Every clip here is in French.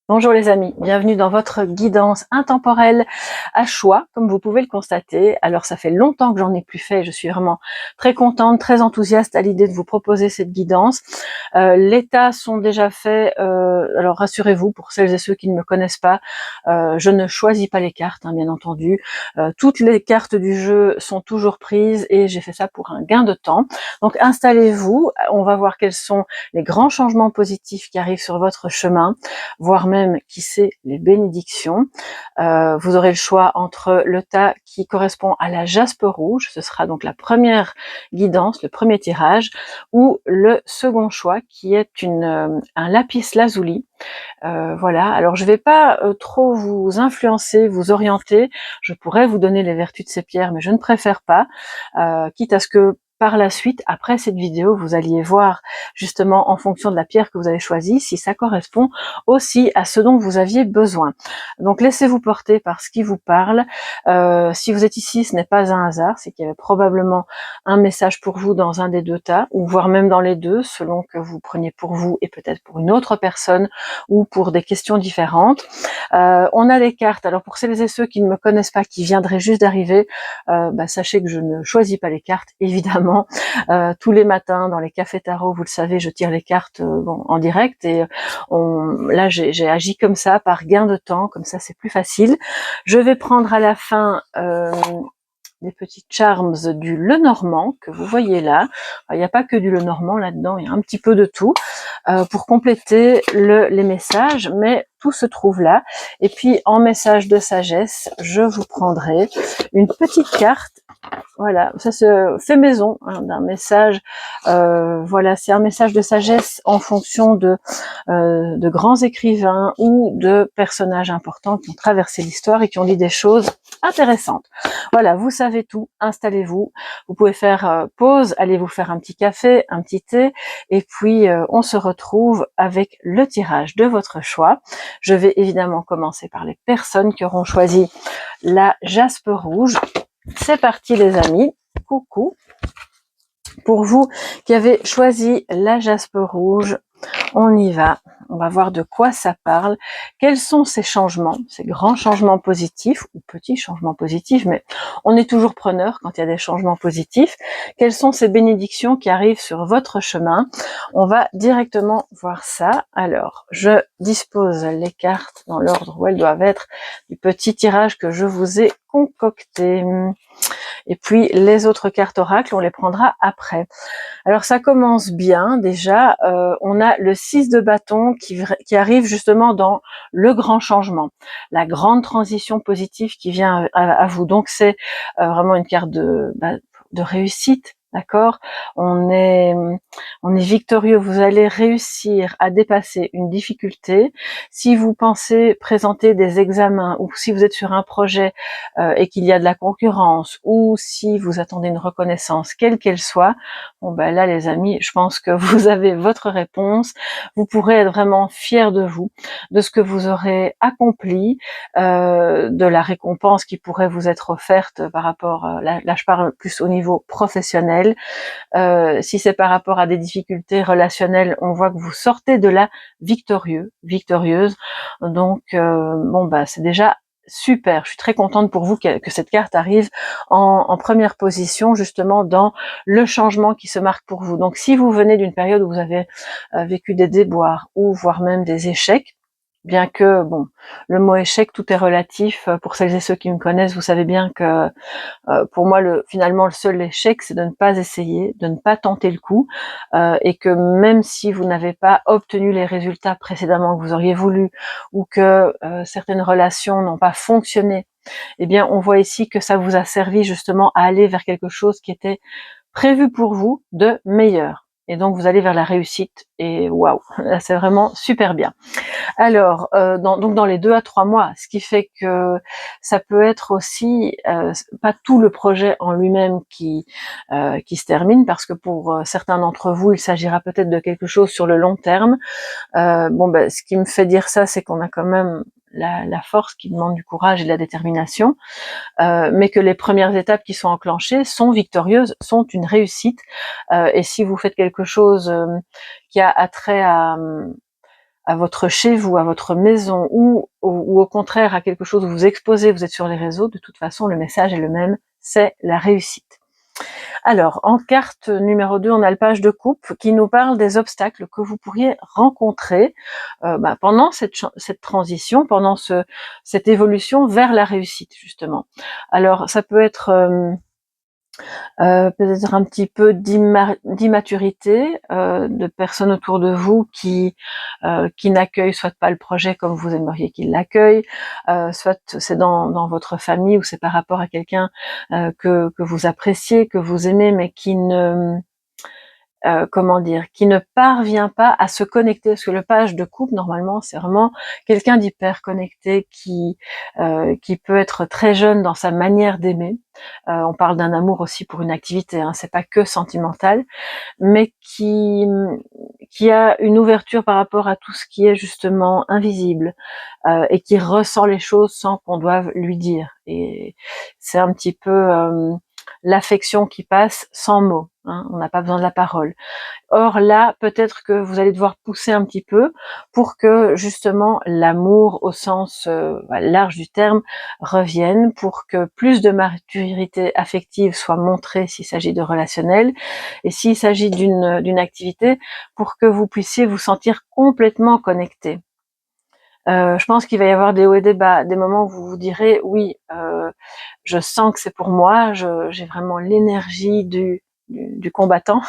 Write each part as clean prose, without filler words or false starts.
Bonjour les amis, bienvenue dans votre guidance intemporelle à choix, comme vous pouvez le constater. Alors ça fait longtemps que j'en ai plus fait, je suis vraiment très contente, très enthousiaste à l'idée de vous proposer cette guidance. Les tas sont déjà faits, alors rassurez-vous, pour celles et ceux qui ne me connaissent pas, je ne choisis pas les cartes, bien entendu. Toutes les cartes du jeu sont toujours prises et j'ai fait ça pour un gain de temps. Donc installez-vous, on va voir quels sont les grands changements positifs qui arrivent sur votre chemin, voire même, qui sait, les bénédictions. Vous aurez le choix entre le tas qui correspond à la jaspe rouge, ce sera donc la première guidance, le premier tirage, ou le second choix qui est un lapis lazuli. Voilà, alors je ne vais pas trop vous influencer, vous orienter, je pourrais vous donner les vertus de ces pierres, mais je ne préfère pas, quitte à ce que par la suite, après cette vidéo, vous alliez voir justement en fonction de la pierre que vous avez choisie, si ça correspond aussi à ce dont vous aviez besoin. Donc laissez-vous porter par ce qui vous parle. Si vous êtes ici, ce n'est pas un hasard, c'est qu'il y avait probablement un message pour vous dans un des deux tas, ou voire même dans les deux, selon que vous preniez pour vous et peut-être pour une autre personne, ou pour des questions différentes. On a des cartes, alors pour celles et ceux qui ne me connaissent pas, qui viendraient juste d'arriver, sachez que je ne choisis pas les cartes, évidemment. Tous les matins dans les cafés tarot, vous le savez, je tire les cartes en direct et là j'ai agi comme ça par gain de temps, comme ça c'est plus facile. Je vais prendre à la fin des petits charms du Lenormand que vous voyez là. Il n'y a pas que du Lenormand là-dedans, il y a un petit peu de tout pour compléter les messages, mais tout se trouve là. Et puis en message de sagesse, je vous prendrai une petite carte. Voilà, ça se fait maison d'un message. Voilà, c'est un message de sagesse en fonction de grands écrivains ou de personnages importants qui ont traversé l'histoire et qui ont dit des choses intéressantes. Voilà, vous savez tout, installez-vous. Vous pouvez faire pause, allez vous faire un petit café, un petit thé, et puis on se retrouve avec le tirage de votre choix. Je vais évidemment commencer par les personnes qui auront choisi la jaspe rouge. C'est parti les amis, coucou. Pour vous qui avez choisi la jaspe rouge, on y va. On va voir de quoi ça parle. Quels sont ces changements, ces grands changements positifs ou petits changements positifs, mais on est toujours preneur quand il y a des changements positifs. Quelles sont ces bénédictions qui arrivent sur votre chemin? On va directement voir ça. Alors, je dispose les cartes dans l'ordre où elles doivent être du petit tirage que je vous ai concocté. Et puis les autres cartes oracles, on les prendra après. Alors ça commence bien déjà, on a le 6 de bâton qui arrive justement dans le grand changement, la grande transition positive qui vient à vous. Donc c'est vraiment une carte de réussite. D'accord, on est victorieux, vous allez réussir à dépasser une difficulté. Si vous pensez présenter des examens ou si vous êtes sur un projet et qu'il y a de la concurrence ou si vous attendez une reconnaissance, quelle qu'elle soit, bon ben là les amis, je pense que vous avez votre réponse. Vous pourrez être vraiment fiers de vous, de ce que vous aurez accompli, de la récompense qui pourrait vous être offerte par rapport, là je parle plus au niveau professionnel. Si c'est par rapport à des difficultés relationnelles, on voit que vous sortez de là victorieuse. Donc c'est déjà super, je suis très contente pour vous que cette carte arrive en première position justement dans le changement qui se marque pour vous. Donc si vous venez d'une période où vous avez vécu des déboires ou voire même des échecs, bien que le mot échec, tout est relatif. Pour celles et ceux qui me connaissent, vous savez bien que pour moi finalement le seul échec, c'est de ne pas essayer, de ne pas tenter le coup, et que même si vous n'avez pas obtenu les résultats précédemment que vous auriez voulu, ou que certaines relations n'ont pas fonctionné, eh bien on voit ici que ça vous a servi justement à aller vers quelque chose qui était prévu pour vous de meilleur. Et donc vous allez vers la réussite et waouh, là c'est vraiment super bien. Alors, donc dans les 2 à 3 mois, ce qui fait que ça peut être aussi pas tout le projet en lui-même qui se termine, parce que pour certains d'entre vous, il s'agira peut-être de quelque chose sur le long terme. Ce qui me fait dire ça, c'est qu'on a quand même la force qui demande du courage et de la détermination, mais que les premières étapes qui sont enclenchées sont victorieuses, sont une réussite. Et si vous faites quelque chose qui a attrait à à votre chez vous, à votre maison, ou au contraire à quelque chose où vous exposez, vous êtes sur les réseaux, de toute façon le message est le même, c'est la réussite. Alors, en carte numéro 2, on a le page de coupe qui nous parle des obstacles que vous pourriez rencontrer pendant cette transition, pendant cette évolution vers la réussite, justement. Alors, ça peut être peut-être un petit peu d'immaturité de personnes autour de vous qui n'accueillent soit pas le projet comme vous aimeriez qu'ils l'accueillent, soit c'est dans votre famille ou c'est par rapport à quelqu'un que vous appréciez, que vous aimez, mais qui ne qui ne parvient pas à se connecter, parce que le page de couple, normalement, c'est vraiment quelqu'un d'hyper connecté qui peut être très jeune dans sa manière d'aimer. On parle d'un amour aussi pour une activité, hein, c'est pas que sentimental, mais qui a une ouverture par rapport à tout ce qui est justement invisible, et qui ressent les choses sans qu'on doive lui dire. Et c'est un petit peu l'affection qui passe sans mots, hein, on n'a pas besoin de la parole. Or là, peut-être que vous allez devoir pousser un petit peu pour que justement l'amour au sens large du terme revienne, pour que plus de maturité affective soit montrée s'il s'agit de relationnel, et s'il s'agit d'une activité, pour que vous puissiez vous sentir complètement connecté. Je pense qu'il va y avoir des hauts et des bas, des moments où vous vous direz oui, je sens que c'est pour moi, j'ai vraiment l'énergie du combattant,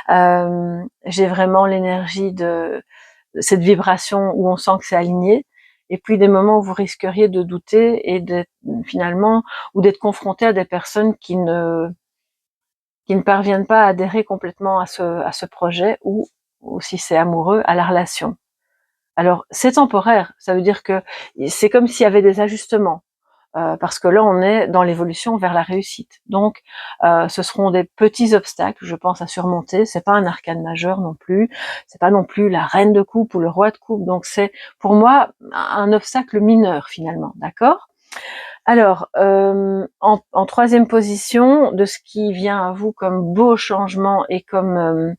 j'ai vraiment l'énergie de cette vibration où on sent que c'est aligné, et puis des moments où vous risqueriez de douter et d'être finalement, ou d'être confronté à des personnes qui ne parviennent pas à adhérer complètement à ce projet, ou si c'est amoureux, à la relation. Alors c'est temporaire, ça veut dire que c'est comme s'il y avait des ajustements, parce que là on est dans l'évolution vers la réussite. Donc ce seront des petits obstacles, je pense, à surmonter. C'est pas un arcane majeur non plus, c'est pas non plus la reine de coupe ou le roi de coupe, donc c'est pour moi un obstacle mineur finalement, d'accord? Alors en troisième position de ce qui vient à vous comme beau changement et comme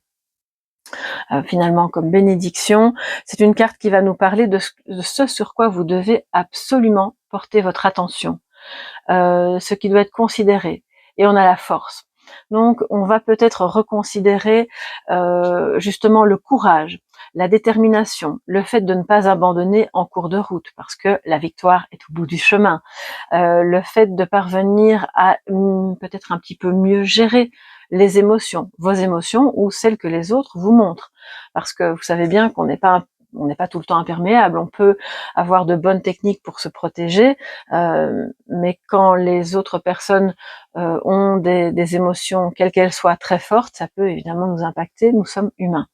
finalement comme bénédiction, c'est une carte qui va nous parler de ce sur quoi vous devez absolument porter votre attention, ce qui doit être considéré, et on a la force. Donc on va peut-être reconsidérer justement le courage, la détermination, le fait de ne pas abandonner en cours de route, parce que la victoire est au bout du chemin, le fait de parvenir à peut-être un petit peu mieux gérer les émotions, vos émotions ou celles que les autres vous montrent, parce que vous savez bien qu'on n'est pas tout le temps imperméable, on peut avoir de bonnes techniques pour se protéger, mais quand les autres personnes ont des émotions, quelles qu'elles soient, très fortes, ça peut évidemment nous impacter, nous sommes humains.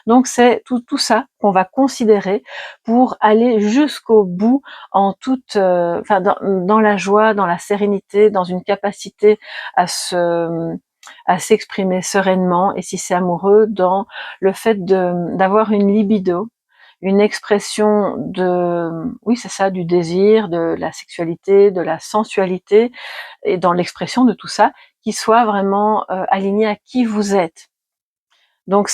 Donc c'est tout ça qu'on va considérer pour aller jusqu'au bout en toute, dans la joie, dans la sérénité, dans une capacité à s'exprimer sereinement, et si c'est amoureux, dans le fait d'avoir une libido, une expression oui c'est ça, du désir, de la sexualité, de la sensualité, et dans l'expression de tout ça, qui soit vraiment aligné à qui vous êtes. Donc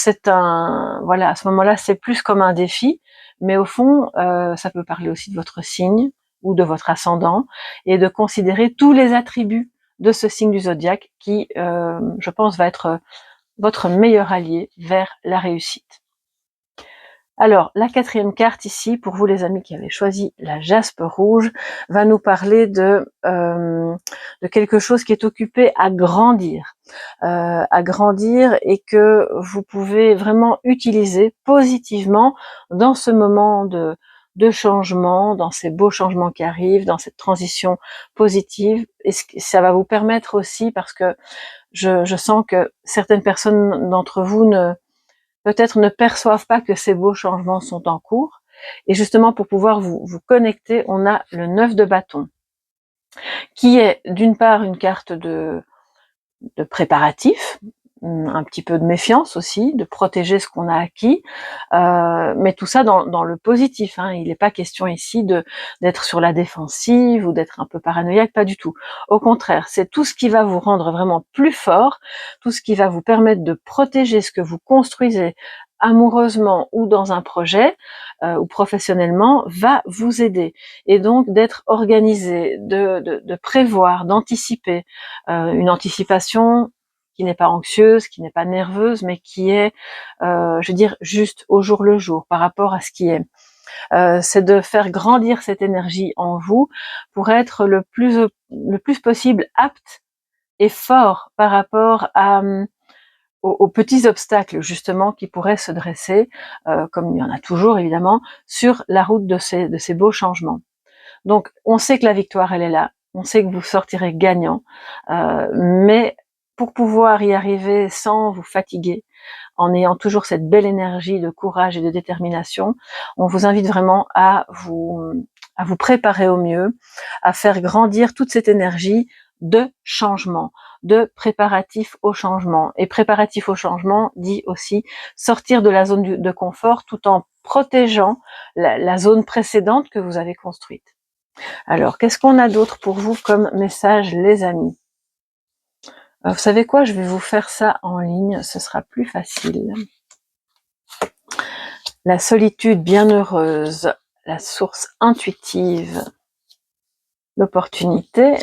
voilà, à ce moment-là, c'est plus comme un défi, mais au fond, ça peut parler aussi de votre signe ou de votre ascendant, et de considérer tous les attributs de ce signe du zodiaque qui, je pense, va être votre meilleur allié vers la réussite. Alors, la quatrième carte ici, pour vous les amis qui avez choisi la jaspe rouge, va nous parler de quelque chose qui est occupé à grandir, et que vous pouvez vraiment utiliser positivement dans ce moment de changement, dans ces beaux changements qui arrivent, dans cette transition positive. Et ça va vous permettre aussi, parce que je sens que certaines personnes d'entre vous peut-être ne perçoivent pas que ces beaux changements sont en cours. Et justement, pour pouvoir vous connecter, on a le 9 de bâton, qui est d'une part une carte de préparatif, un petit peu de méfiance aussi, de protéger ce qu'on a acquis, mais tout ça dans le positif, hein. Il n'est pas question ici d'être sur la défensive ou d'être un peu paranoïaque, pas du tout. Au contraire, c'est tout ce qui va vous rendre vraiment plus fort, tout ce qui va vous permettre de protéger ce que vous construisez amoureusement ou dans un projet ou professionnellement, va vous aider. Et donc d'être organisé, de prévoir, d'anticiper, une anticipation qui n'est pas anxieuse, qui n'est pas nerveuse, mais qui est, je veux dire, juste au jour le jour, par rapport à ce qui est. C'est de faire grandir cette énergie en vous pour être le plus possible apte et fort par rapport aux petits obstacles justement qui pourraient se dresser, comme il y en a toujours évidemment, sur la route de ces beaux changements. Donc on sait que la victoire elle est là, on sait que vous sortirez gagnant, mais pour pouvoir y arriver sans vous fatiguer, en ayant toujours cette belle énergie de courage et de détermination, on vous invite vraiment à vous préparer au mieux, à faire grandir toute cette énergie de changement, de préparatif au changement. Et préparatif au changement dit aussi sortir de la zone de confort tout en protégeant la zone précédente que vous avez construite. Alors, qu'est-ce qu'on a d'autre pour vous comme message, les amis? Vous savez quoi? Je vais vous faire ça en ligne, ce sera plus facile. La solitude bienheureuse, la source intuitive, l'opportunité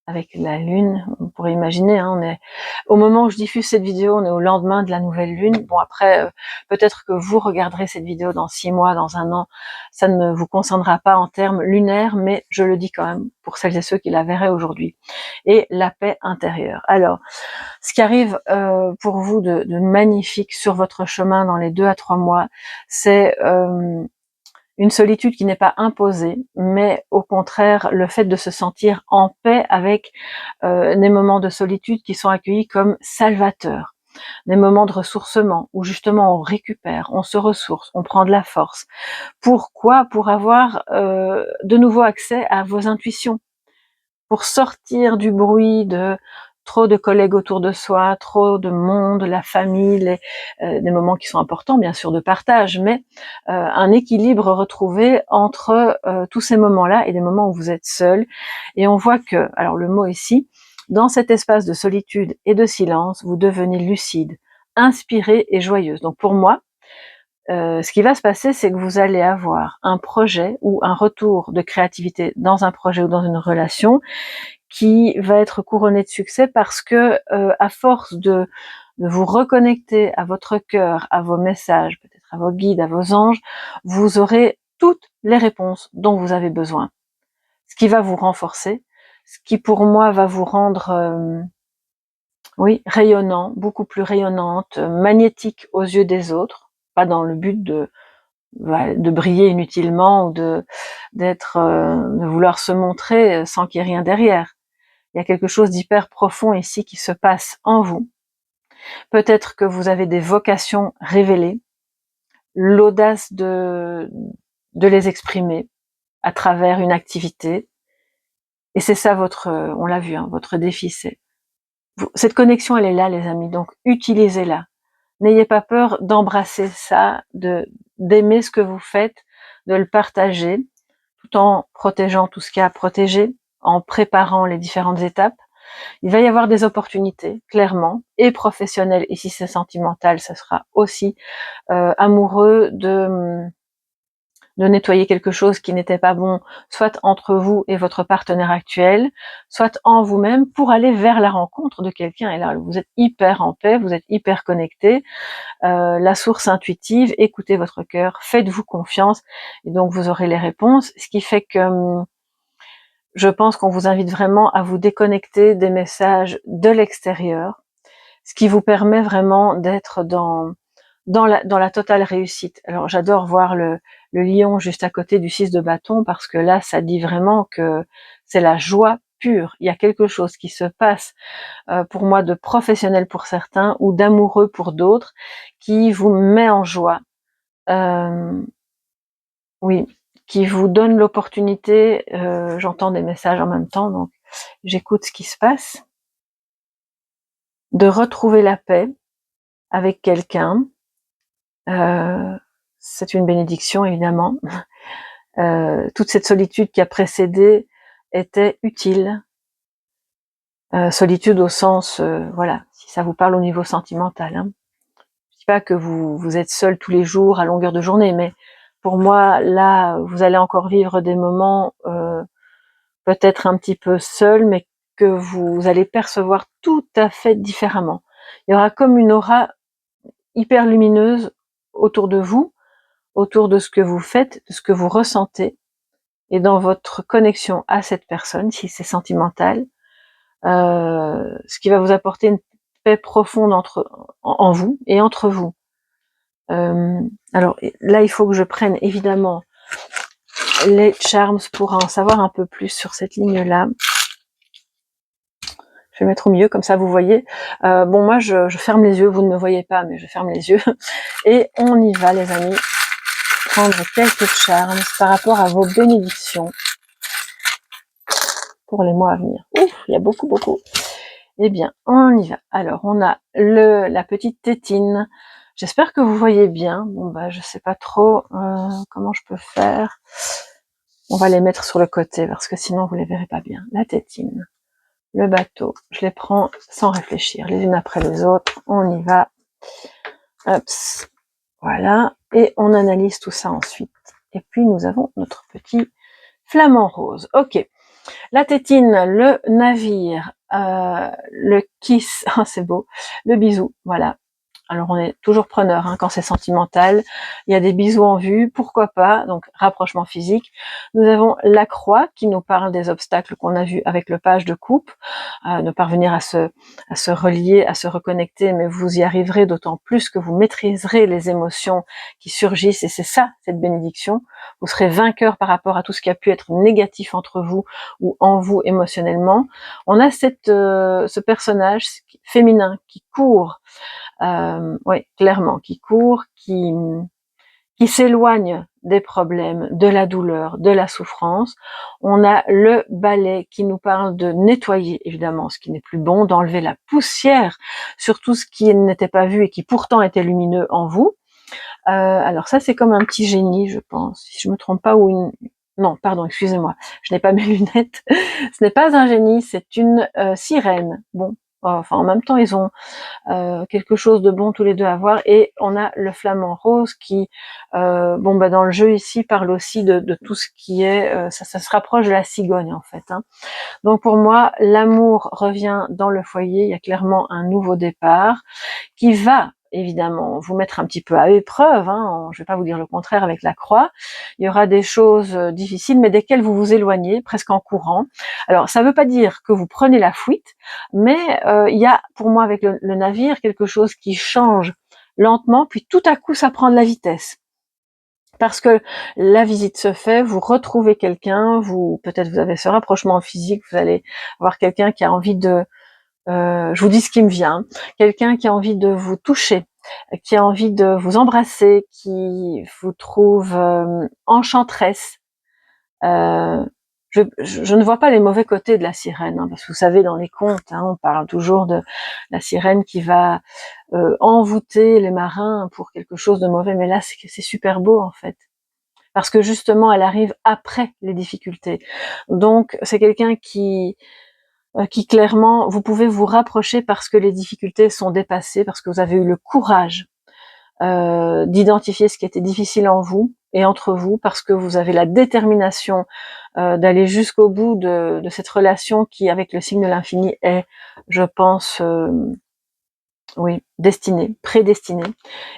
avec la lune. On pourrait imaginer, hein, on est au moment où je diffuse cette vidéo, on est au lendemain de la nouvelle lune. Bon après, peut-être que vous regarderez cette vidéo dans 6 mois, dans 1 an, ça ne vous concernera pas en termes lunaires, mais je le dis quand même pour celles et ceux qui la verraient aujourd'hui. Et la paix intérieure. Alors, ce qui arrive pour vous de magnifique sur votre chemin dans les 2 à 3 mois, c'est une solitude qui n'est pas imposée, mais au contraire le fait de se sentir en paix avec des moments de solitude qui sont accueillis comme salvateurs, des moments de ressourcement où justement on récupère, on se ressource, on prend de la force. Pourquoi? Pour avoir de nouveau accès à vos intuitions, pour sortir du bruit de trop de collègues autour de soi, trop de monde, la famille, des moments qui sont importants bien sûr de partage, mais un équilibre retrouvé entre tous ces moments-là et des moments où vous êtes seul. Et on voit que, alors le mot ici, dans cet espace de solitude et de silence, vous devenez lucide, inspirée et joyeuse. Donc pour moi, ce qui va se passer, c'est que vous allez avoir un projet ou un retour de créativité dans un projet ou dans une relation qui va être couronné de succès parce que à force de vous reconnecter à votre cœur, à vos messages, peut-être à vos guides, à vos anges, vous aurez toutes les réponses dont vous avez besoin. Ce qui va vous renforcer, ce qui pour moi va vous rendre oui, rayonnant, beaucoup plus rayonnante, magnétique aux yeux des autres, pas dans le but de briller inutilement ou de vouloir se montrer sans qu'il y ait rien derrière. Il y a quelque chose d'hyper profond ici qui se passe en vous. Peut-être que vous avez des vocations révélées, l'audace de les exprimer à travers une activité. Et c'est ça votre, on l'a vu, hein, votre défi. Cette connexion, elle est là, les amis. Donc, utilisez-la. N'ayez pas peur d'embrasser ça, d'aimer ce que vous faites, de le partager, tout en protégeant tout ce qu'il y a à protéger, en préparant les différentes étapes. Il va y avoir des opportunités, clairement, et professionnelles, et si c'est sentimental, ça sera aussi amoureux de nettoyer quelque chose qui n'était pas bon, soit entre vous et votre partenaire actuel, soit en vous-même, pour aller vers la rencontre de quelqu'un. Et là, vous êtes hyper en paix, vous êtes hyper connecté, la source intuitive, écoutez votre cœur, faites-vous confiance, et donc vous aurez les réponses, ce qui fait que je pense qu'on vous invite vraiment à vous déconnecter des messages de l'extérieur, ce qui vous permet vraiment d'être dans la totale réussite. Alors j'adore voir le lion juste à côté du 6 de bâton, parce que là ça dit vraiment que c'est la joie pure. Il y a quelque chose qui se passe pour moi de professionnel pour certains ou d'amoureux pour d'autres, qui vous met en joie. Oui, qui vous donne l'opportunité, j'entends des messages en même temps, donc j'écoute ce qui se passe, de retrouver la paix avec quelqu'un. C'est une bénédiction évidemment. Toute cette solitude qui a précédé était utile. Solitude au sens, voilà, si ça vous parle au niveau sentimental, hein. dis pas que vous êtes seul tous les jours à longueur de journée, mais pour moi, là, vous allez encore vivre des moments peut-être un petit peu seul, mais que vous allez percevoir tout à fait différemment. Il y aura comme une aura hyper lumineuse autour de vous, autour de ce que vous faites, de ce que vous ressentez, et dans votre connexion à cette personne, si c'est sentimental, ce qui va vous apporter une paix profonde en vous et entre vous. Alors là, il faut que je prenne évidemment les charms pour en savoir un peu plus sur cette ligne-là. Je vais mettre au milieu, comme ça vous voyez. Bon, moi, je ferme les yeux, vous ne me voyez pas, mais je ferme les yeux. Et on y va, les amis. Prendre quelques charms par rapport à vos bénédictions pour les mois à venir. Ouf, il y a beaucoup, beaucoup. Eh bien, on y va. Alors, on a la petite tétine. J'espère que vous voyez bien. Bon, bah, je sais pas trop comment je peux faire. On va les mettre sur le côté parce que sinon vous les verrez pas bien. La tétine, le bateau, je les prends sans réfléchir, les unes après les autres. On y va. Hop, voilà. Et on analyse tout ça ensuite. Et puis, nous avons notre petit flamant rose. Ok. La tétine, le navire, le kiss, oh, c'est beau, le bisou, voilà. Alors on est toujours preneur quand c'est sentimental. Il y a des bisous en vue, pourquoi pas, donc rapprochement physique. Nous avons la croix qui nous parle des obstacles qu'on a vus avec le page de coupe, ne parvenir à se relier, à se reconnecter, mais vous y arriverez d'autant plus que vous maîtriserez les émotions qui surgissent, et c'est ça, cette bénédiction. Vous serez vainqueur par rapport à tout ce qui a pu être négatif entre vous ou en vous émotionnellement. On a ce personnage féminin qui court, oui, clairement, qui court, qui s'éloigne des problèmes, de la douleur, de la souffrance. On a le balai qui nous parle de nettoyer, évidemment, ce qui n'est plus bon, d'enlever la poussière sur tout ce qui n'était pas vu et qui pourtant était lumineux en vous. Alors ça, c'est comme un petit génie, je pense, si je me trompe pas, ou une... Non, pardon, excusez-moi, je n'ai pas mes lunettes. Ce n'est pas un génie, c'est une sirène. Bon, enfin, en même temps, ils ont quelque chose de bon tous les deux à voir. Et on a le flamant rose qui, bon, bah, dans le jeu ici, parle aussi de tout ce qui est, ça se rapproche de la cigogne en fait. Donc pour moi, l'amour revient dans le foyer. Il y a clairement un nouveau départ qui va évidemment vous mettre un petit peu à épreuve, je vais pas vous dire le contraire avec la croix. Il y aura des choses difficiles, mais desquelles vous vous éloignez, presque en courant. Alors ça ne veut pas dire que vous prenez la fuite, mais il y a pour moi avec le navire quelque chose qui change lentement, puis tout à coup ça prend de la vitesse. Parce que la visite se fait, vous retrouvez quelqu'un, peut-être vous avez ce rapprochement physique, vous allez voir quelqu'un qui a envie de, je vous dis ce qui me vient, quelqu'un qui a envie de vous toucher, qui a envie de vous embrasser, qui vous trouve enchanteresse. Je ne vois pas les mauvais côtés de la sirène, parce que vous savez, dans les contes, on parle toujours de la sirène qui va envoûter les marins pour quelque chose de mauvais, mais là c'est super beau en fait, parce que justement elle arrive après les difficultés. Donc c'est quelqu'un qui clairement, vous pouvez vous rapprocher parce que les difficultés sont dépassées, parce que vous avez eu le courage d'identifier ce qui était difficile en vous et entre vous, parce que vous avez la détermination d'aller jusqu'au bout de cette relation qui, avec le signe de l'infini, est, je pense, oui, destinée, prédestinée.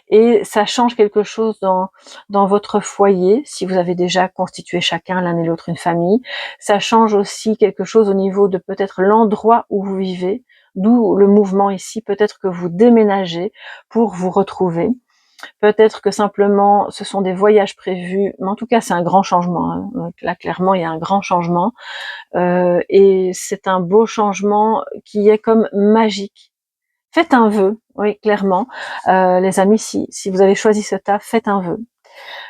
Et ça change quelque chose dans votre foyer, si vous avez déjà constitué chacun l'un et l'autre une famille. Ça change aussi quelque chose au niveau de peut-être l'endroit où vous vivez, d'où le mouvement ici. Peut-être que vous déménagez pour vous retrouver. Peut-être que simplement ce sont des voyages prévus, mais en tout cas c'est un grand changement. Là clairement il y a un grand changement et c'est un beau changement qui est comme magique. Faites un vœu, oui clairement, les amis, si vous avez choisi ce taf, faites un vœu.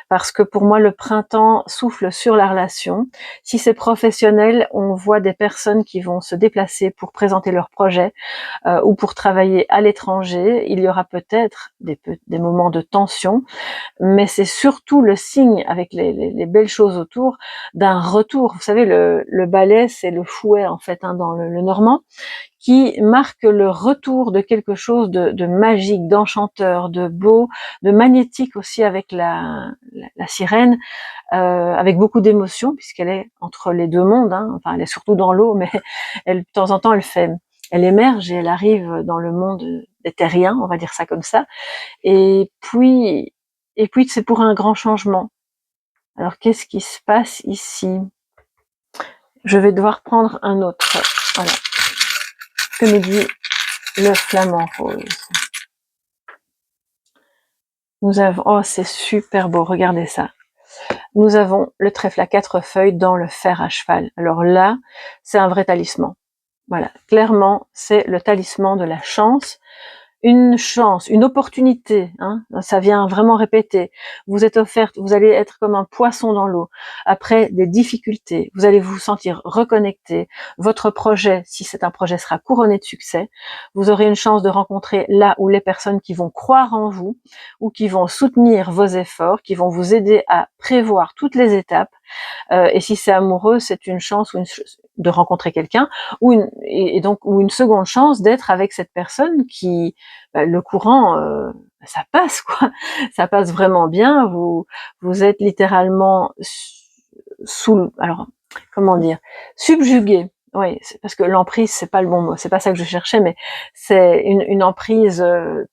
Parce que pour moi, le printemps souffle sur la relation. Si c'est professionnel, on voit des personnes qui vont se déplacer pour présenter leurs projets ou pour travailler à l'étranger. Il y aura peut-être des moments de tension, mais c'est surtout le signe, avec les belles choses autour, d'un retour. Vous savez, le balai, c'est le fouet en fait dans le normand, qui marque le retour de quelque chose de magique, d'enchanteur, de beau, de magnétique aussi avec la sirène, avec beaucoup d'émotions, puisqu'elle est entre les deux mondes, hein. Enfin elle est surtout dans l'eau, mais elle, de temps en temps elle émerge et elle arrive dans le monde des terriens, on va dire ça comme ça, et puis c'est pour un grand changement. Alors qu'est-ce qui se passe ici? Je vais devoir prendre un autre. Voilà. Que nous dit le flamant rose? Nous avons, oh c'est super beau, regardez ça. Nous avons le trèfle à 4 feuilles dans le fer à cheval. Alors là, c'est un vrai talisman. Voilà, clairement, c'est le talisman de la chance. Une chance, une opportunité, hein, ça vient vraiment répéter. Vous êtes offerte, vous allez être comme un poisson dans l'eau. Après des difficultés, vous allez vous sentir reconnecté. Votre projet, si c'est un projet, sera couronné de succès. Vous aurez une chance de rencontrer là où les personnes qui vont croire en vous ou qui vont soutenir vos efforts, qui vont vous aider à prévoir toutes les étapes. Et si c'est amoureux, c'est une chance de rencontrer quelqu'un, et donc ou une seconde chance d'être avec cette personne qui, le courant, ça passe quoi, ça passe vraiment bien. Vous êtes littéralement sous, alors comment dire, subjugué. Oui, parce que l'emprise, c'est pas le bon mot, c'est pas ça que je cherchais, mais c'est une emprise,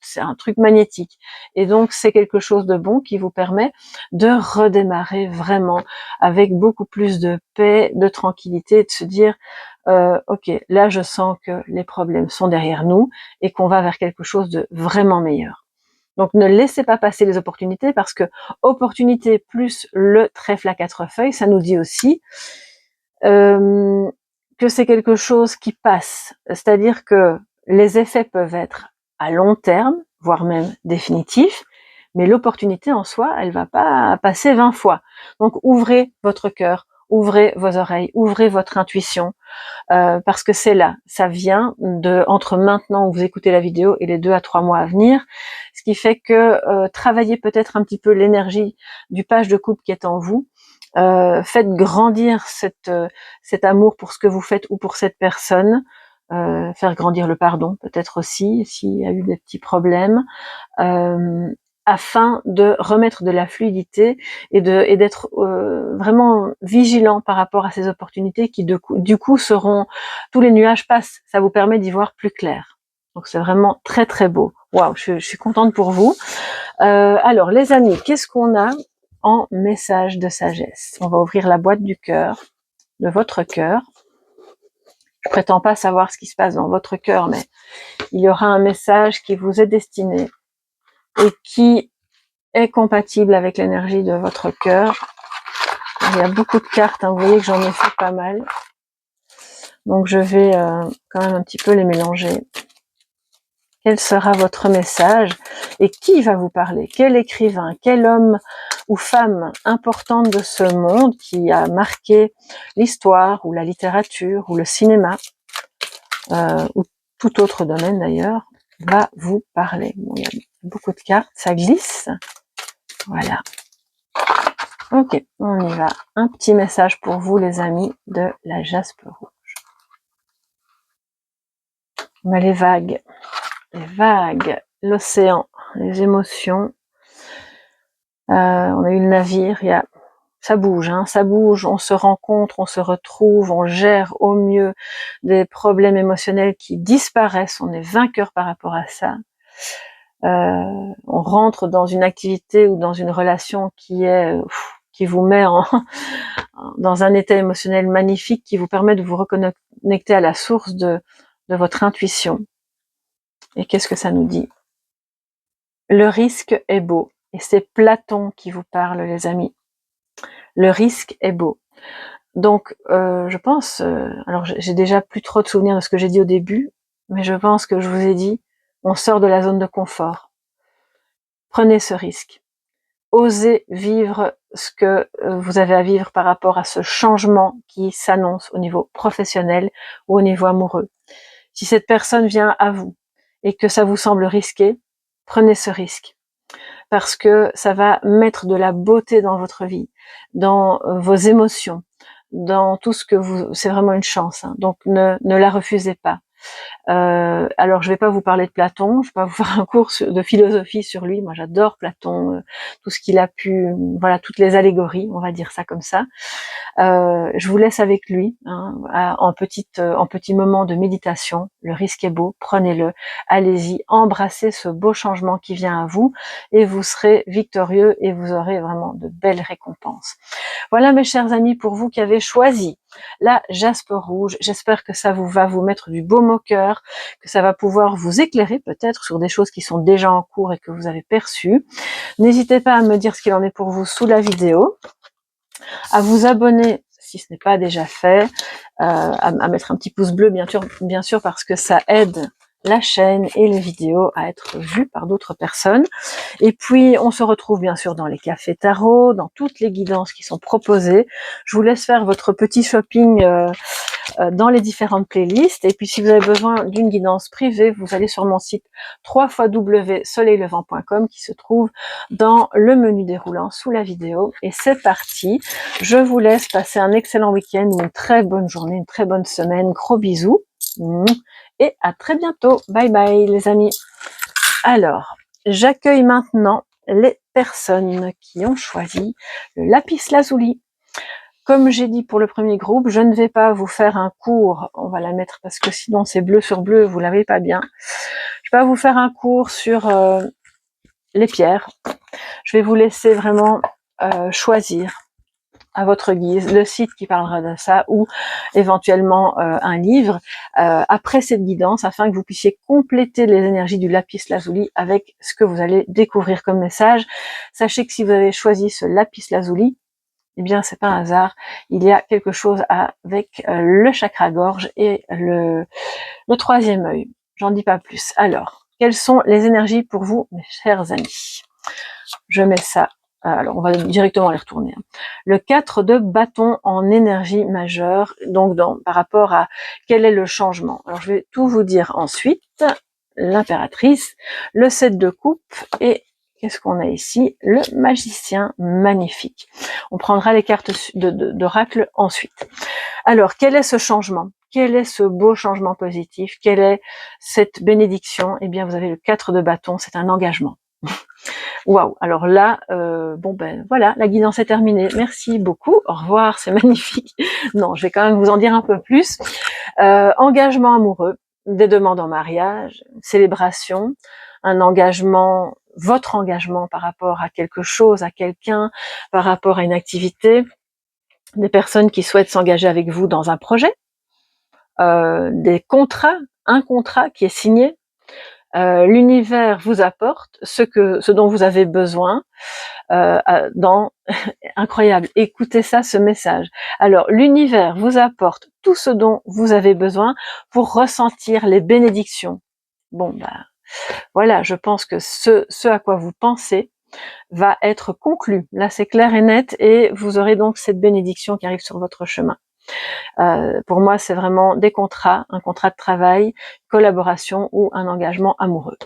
c'est un truc magnétique. Et donc, c'est quelque chose de bon qui vous permet de redémarrer vraiment avec beaucoup plus de paix, de tranquillité, de se dire, ok, là, je sens que les problèmes sont derrière nous et qu'on va vers quelque chose de vraiment meilleur. Donc, ne laissez pas passer les opportunités, parce que opportunité plus le trèfle à 4 feuilles, ça nous dit aussi que c'est quelque chose qui passe, c'est-à-dire que les effets peuvent être à long terme, voire même définitifs, mais l'opportunité en soi, elle va pas passer 20 fois. Donc ouvrez votre cœur, ouvrez vos oreilles, ouvrez votre intuition, parce que c'est là, ça vient de entre maintenant où vous écoutez la vidéo et les 2 à 3 mois à venir, ce qui fait que travaillez peut-être un petit peu l'énergie du page de coupe qui est en vous. Faites grandir cet amour pour ce que vous faites ou pour cette personne, faire grandir le pardon peut-être aussi s'il y a eu des petits problèmes, afin de remettre de la fluidité et d'être vraiment vigilant par rapport à ces opportunités qui du coup seront, tous les nuages passent, ça vous permet d'y voir plus clair. Donc c'est vraiment très très beau. Waouh, je suis contente pour vous. Alors les amis, qu'est-ce qu'on a en message de sagesse? On va ouvrir la boîte du cœur, de votre cœur. Je prétends pas savoir ce qui se passe dans votre cœur, mais il y aura un message qui vous est destiné et qui est compatible avec l'énergie de votre cœur. Il y a beaucoup de cartes, hein, vous voyez que j'en ai fait pas mal. Donc je vais quand même un petit peu les mélanger. Quel sera votre message et qui va vous parler? Quel écrivain, quel homme ou femme importante de ce monde qui a marqué l'histoire ou la littérature ou le cinéma, ou tout autre domaine d'ailleurs, va vous parler? Bon, il y a beaucoup de cartes, ça glisse. Voilà. Ok, on y va. Un petit message pour vous les amis de la jaspe rouge. On a les vagues, l'océan, les émotions. On a eu le navire, ça bouge, hein, ça bouge, on se rencontre, on se retrouve, on gère au mieux des problèmes émotionnels qui disparaissent, on est vainqueur par rapport à ça. On rentre dans une activité ou dans une relation qui vous met dans un état émotionnel magnifique, qui vous permet de vous reconnecter à la source de votre intuition. Et qu'est-ce que ça nous dit? Le risque est beau. Et c'est Platon qui vous parle, les amis. Le risque est beau. Donc, je pense, alors j'ai déjà plus trop de souvenirs de ce que j'ai dit au début, mais je pense que je vous ai dit, on sort de la zone de confort. Prenez ce risque. Osez vivre ce que vous avez à vivre par rapport à ce changement qui s'annonce au niveau professionnel ou au niveau amoureux. Si cette personne vient à vous et que ça vous semble risqué, prenez ce risque. Parce que ça va mettre de la beauté dans votre vie, dans vos émotions, dans tout ce que c'est vraiment une chance, hein. Donc ne la refusez pas. Alors je vais pas vous parler de Platon, je vais pas vous faire un cours de philosophie sur lui. Moi j'adore Platon, tout ce qu'il a pu, voilà, toutes les allégories, on va dire ça comme ça. Je vous laisse avec lui, hein, en petit moment de méditation. Le risque est beau, prenez-le, allez-y, embrassez ce beau changement qui vient à vous et vous serez victorieux et vous aurez vraiment de belles récompenses. Voilà mes chers amis, pour vous qui avez choisi la jaspe rouge, j'espère que ça va vous mettre du baume au cœur, que ça va pouvoir vous éclairer peut-être sur des choses qui sont déjà en cours et que vous avez perçues. N'hésitez pas à me dire ce qu'il en est pour vous sous la vidéo, à vous abonner si ce n'est pas déjà fait, à mettre un petit pouce bleu bien sûr parce que ça aide la chaîne et les vidéos à être vues par d'autres personnes. Et puis on se retrouve bien sûr dans les cafés tarot, dans toutes les guidances qui sont proposées. Je vous laisse faire votre petit shopping dans les différentes playlists. Et puis si vous avez besoin d'une guidance privée, vous allez sur mon site www.soleillevent.com qui se trouve dans le menu déroulant sous la vidéo. Et c'est parti. Je vous laisse passer un excellent week-end ou une très bonne journée, une très bonne semaine. Gros bisous. Et à très bientôt. Bye bye les amis. Alors, j'accueille maintenant les personnes qui ont choisi le lapis lazuli. Comme j'ai dit pour le premier groupe, je ne vais pas vous faire un cours, on va la mettre parce que sinon c'est bleu sur bleu, vous l'avez pas bien. Je vais pas vous faire un cours sur les pierres. Je vais vous laisser vraiment choisir à votre guise le site qui parlera de ça ou éventuellement un livre après cette guidance afin que vous puissiez compléter les énergies du lapis lazuli avec ce que vous allez découvrir comme message. Sachez que si vous avez choisi ce lapis lazuli, eh bien c'est pas un hasard, il y a quelque chose avec le chakra gorge et le troisième œil. J'en dis pas plus. Alors, quelles sont les énergies pour vous, mes chers amis? Je mets ça. Alors, on va directement les retourner. Le 4 de bâton en énergie majeure, donc par rapport à quel est le changement. Alors, je vais tout vous dire ensuite. L'impératrice, le 7 de coupe et qu'est-ce qu'on a ici? Le magicien magnifique. On prendra les cartes d'oracle ensuite. Alors, quel est ce changement? Quel est ce beau changement positif? Quelle est cette bénédiction? Eh bien, vous avez le 4 de bâton, c'est un engagement. Waouh, alors là, bon ben voilà, la guidance est terminée. Merci beaucoup, au revoir, c'est magnifique. Non, je vais quand même vous en dire un peu plus. Engagement amoureux, des demandes en mariage, célébration, un engagement, votre engagement par rapport à quelque chose, à quelqu'un, par rapport à une activité, des personnes qui souhaitent s'engager avec vous dans un projet, des contrats, un contrat qui est signé. L'univers vous apporte ce dont vous avez besoin dans incroyable, écoutez ça, ce message. Alors l'univers vous apporte tout ce dont vous avez besoin pour ressentir les bénédictions. Bon bah voilà, je pense que ce à quoi vous pensez va être conclu. Là c'est clair et net et vous aurez donc cette bénédiction qui arrive sur votre chemin. Pour moi, c'est vraiment des contrats, un contrat de travail, collaboration ou un engagement amoureux.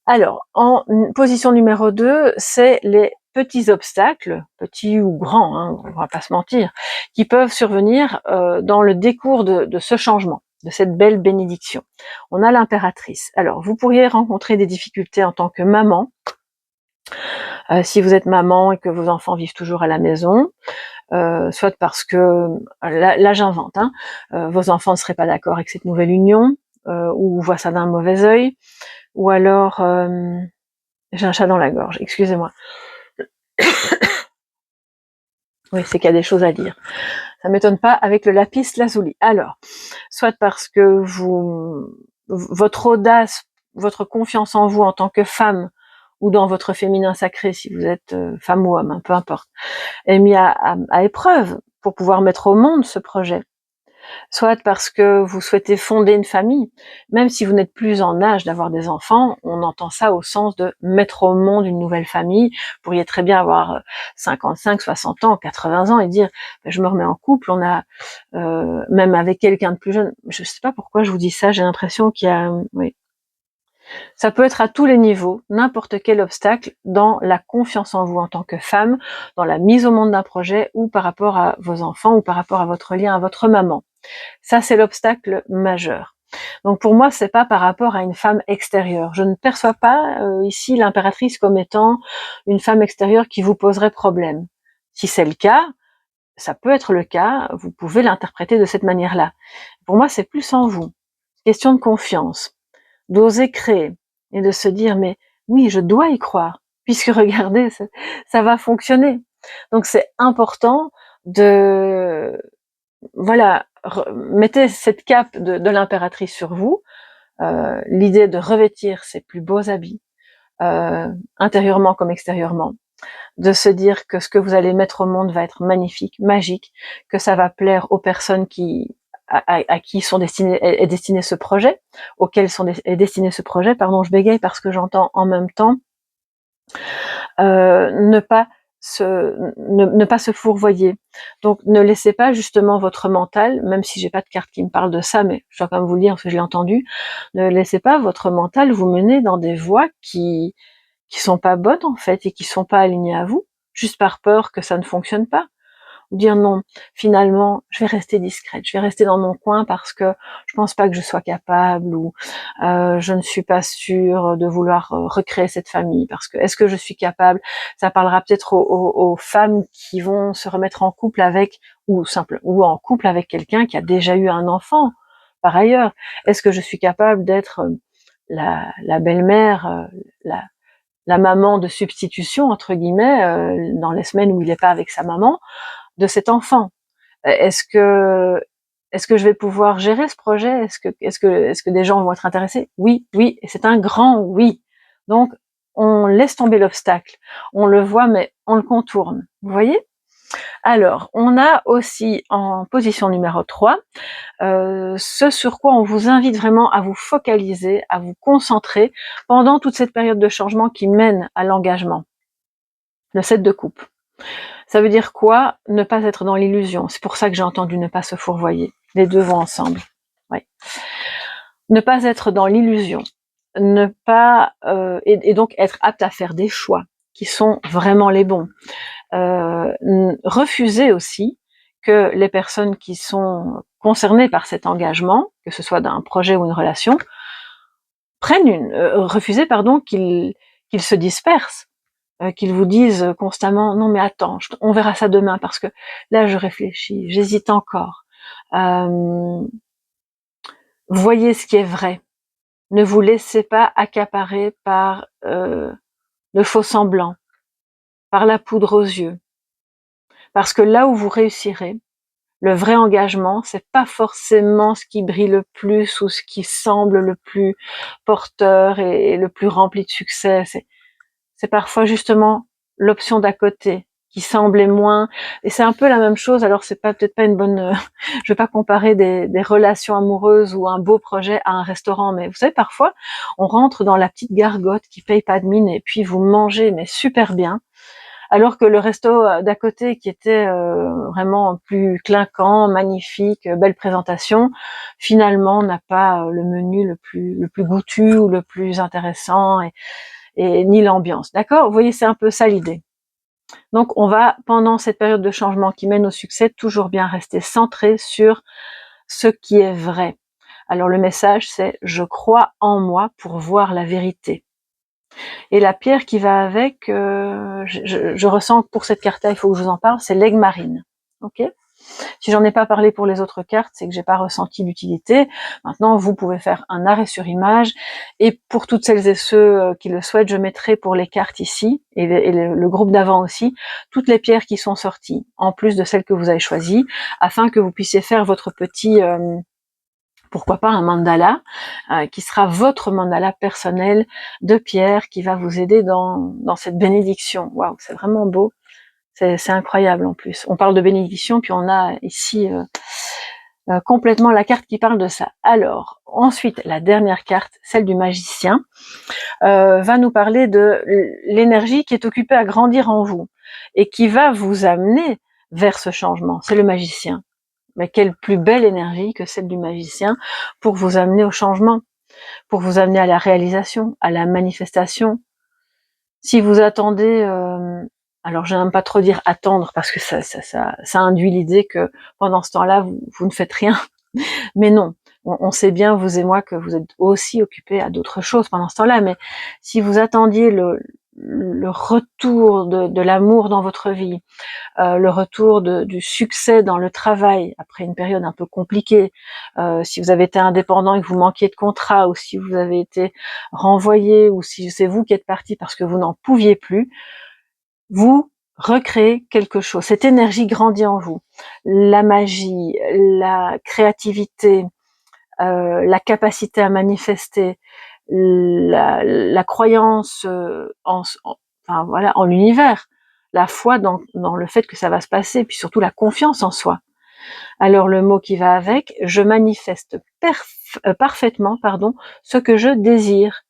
Alors, en position numéro 2, c'est les petits obstacles, petits ou grands, hein, on va pas se mentir, qui peuvent survenir dans le décours de ce changement, de cette belle bénédiction. On a l'impératrice. Alors, vous pourriez rencontrer des difficultés en tant que maman, si vous êtes maman et que vos enfants vivent toujours à la maison, soit parce que, là j'invente, hein, vos enfants ne seraient pas d'accord avec cette nouvelle union, ou voient ça d'un mauvais œil, ou alors, j'ai un chat dans la gorge, excusez-moi. Oui, c'est qu'il y a des choses à dire. Ça m'étonne pas avec le lapis lazuli. Alors, soit parce que votre audace, votre confiance en vous en tant que femme, ou dans votre féminin sacré, si vous êtes femme ou homme, hein, peu importe, est mis à épreuve pour pouvoir mettre au monde ce projet. Soit parce que vous souhaitez fonder une famille, même si vous n'êtes plus en âge d'avoir des enfants, on entend ça au sens de mettre au monde une nouvelle famille. Vous pourriez très bien avoir 55, 60 ans, 80 ans et dire je me remets en couple, on a même avec quelqu'un de plus jeune. Je ne sais pas pourquoi je vous dis ça, j'ai l'impression qu'il y a... Oui. Ça peut être à tous les niveaux, n'importe quel obstacle dans la confiance en vous en tant que femme, dans la mise au monde d'un projet ou par rapport à vos enfants ou par rapport à votre lien à votre maman. Ça, c'est l'obstacle majeur. Donc pour moi, c'est pas par rapport à une femme extérieure. Je ne perçois pas ici l'impératrice comme étant une femme extérieure qui vous poserait problème. Si c'est le cas, ça peut être le cas, vous pouvez l'interpréter de cette manière-là. Pour moi, c'est plus en vous. Question de confiance, d'oser créer et de se dire mais oui, je dois y croire, puisque regardez, ça va fonctionner. Donc c'est important de voilà, mettez cette cape de l'impératrice sur vous, l'idée de revêtir ses plus beaux habits, intérieurement comme extérieurement, de se dire que ce que vous allez mettre au monde va être magnifique, magique, que ça va plaire aux personnes à qui est destiné ce projet, est destiné ce projet, pardon, je bégaye parce que j'entends en même temps, ne pas ne pas se fourvoyer. Donc ne laissez pas justement votre mental, même si j'ai pas de carte qui me parle de ça, mais je dois quand même vous le dire parce que je l'ai entendu, ne laissez pas votre mental vous mener dans des voies qui sont pas bonnes en fait et qui sont pas alignées à vous, juste par peur que ça ne fonctionne pas. Ou dire non, finalement, je vais rester discrète, je vais rester dans mon coin parce que je pense pas que je sois capable, ou je ne suis pas sûre de vouloir recréer cette famille parce que est-ce que je suis capable. Ça parlera peut-être aux femmes qui vont se remettre en couple avec ou en couple avec quelqu'un qui a déjà eu un enfant. Par ailleurs, est-ce que je suis capable d'être la belle-mère, la maman de substitution entre guillemets dans les semaines où il n'est pas avec sa maman de cet enfant. Est-ce que je vais pouvoir gérer ce projet? Est-ce que des gens vont être intéressés? Oui, oui, et c'est un grand oui. Donc on laisse tomber l'obstacle. On le voit, mais on le contourne. Vous voyez? Alors, on a aussi en position numéro 3, ce sur quoi on vous invite vraiment à vous focaliser, à vous concentrer pendant toute cette période de changement qui mène à l'engagement. Le 7 de coupe. Ça veut dire quoi? Ne pas être dans l'illusion. C'est pour ça que j'ai entendu ne pas se fourvoyer. Les deux vont ensemble. Ouais. Ne pas être dans l'illusion. Ne pas et donc être apte à faire des choix qui sont vraiment les bons. Refuser aussi que les personnes qui sont concernées par cet engagement, que ce soit d'un projet ou une relation, refuser qu'ils se dispersent. Qu'ils vous disent constamment non mais attends, on verra ça demain parce que là je réfléchis, j'hésite encore. Voyez ce qui est vrai. Ne vous laissez pas accaparer par le faux semblant, par la poudre aux yeux. Parce que là où vous réussirez, le vrai engagement, c'est pas forcément ce qui brille le plus ou ce qui semble le plus porteur et le plus rempli de succès. C'est parfois justement l'option d'à côté qui semblait moins, et c'est un peu la même chose. Alors c'est peut-être pas une bonne, je vais pas comparer des relations amoureuses ou un beau projet à un restaurant, mais vous savez parfois on rentre dans la petite gargote qui paye pas de mine et puis vous mangez mais super bien, alors que le resto d'à côté qui était vraiment plus clinquant, magnifique, belle présentation, finalement n'a pas le menu le plus goûtu ou le plus intéressant et ni l'ambiance. D'accord? Vous voyez, c'est un peu ça l'idée. Donc on va, pendant cette période de changement qui mène au succès, toujours bien rester centré sur ce qui est vrai. Alors le message c'est « je crois en moi pour voir la vérité ». Et la pierre qui va avec, je ressens que pour cette carte-là, il faut que je vous en parle, c'est l'aigle marine. Ok? Si j'en ai pas parlé pour les autres cartes, c'est que j'ai pas ressenti l'utilité. Maintenant, vous pouvez faire un arrêt sur image. Et pour toutes celles et ceux qui le souhaitent, je mettrai pour les cartes ici, et le groupe d'avant aussi, toutes les pierres qui sont sorties, en plus de celles que vous avez choisies, afin que vous puissiez faire votre petit... pourquoi pas un mandala, qui sera votre mandala personnel de pierre, qui va vous aider dans cette bénédiction. Waouh, c'est vraiment beau. C'est incroyable en plus. On parle de bénédiction, puis on a ici complètement la carte qui parle de ça. Alors, ensuite, la dernière carte, celle du magicien, va nous parler de l'énergie qui est occupée à grandir en vous et qui va vous amener vers ce changement. C'est le magicien. Mais quelle plus belle énergie que celle du magicien pour vous amener au changement, pour vous amener à la réalisation, à la manifestation. Si vous attendez, alors je n'aime pas trop dire attendre parce que ça induit l'idée que pendant ce temps-là vous ne faites rien. Mais non, On sait bien, vous et moi, que vous êtes aussi occupés à d'autres choses pendant ce temps-là, mais si vous attendiez le retour de l'amour dans votre vie, le retour du succès dans le travail après une période un peu compliquée, si vous avez été indépendant et que vous manquiez de contrat, ou si vous avez été renvoyé, ou si c'est vous qui êtes parti parce que vous n'en pouviez plus, vous recréez quelque chose. Cette énergie grandit en vous. La magie, la créativité, la capacité à manifester, la croyance enfin voilà, en l'univers, la foi dans le fait que ça va se passer, puis surtout la confiance en soi. Alors le mot qui va avec, je manifeste parfaitement, ce que je désire,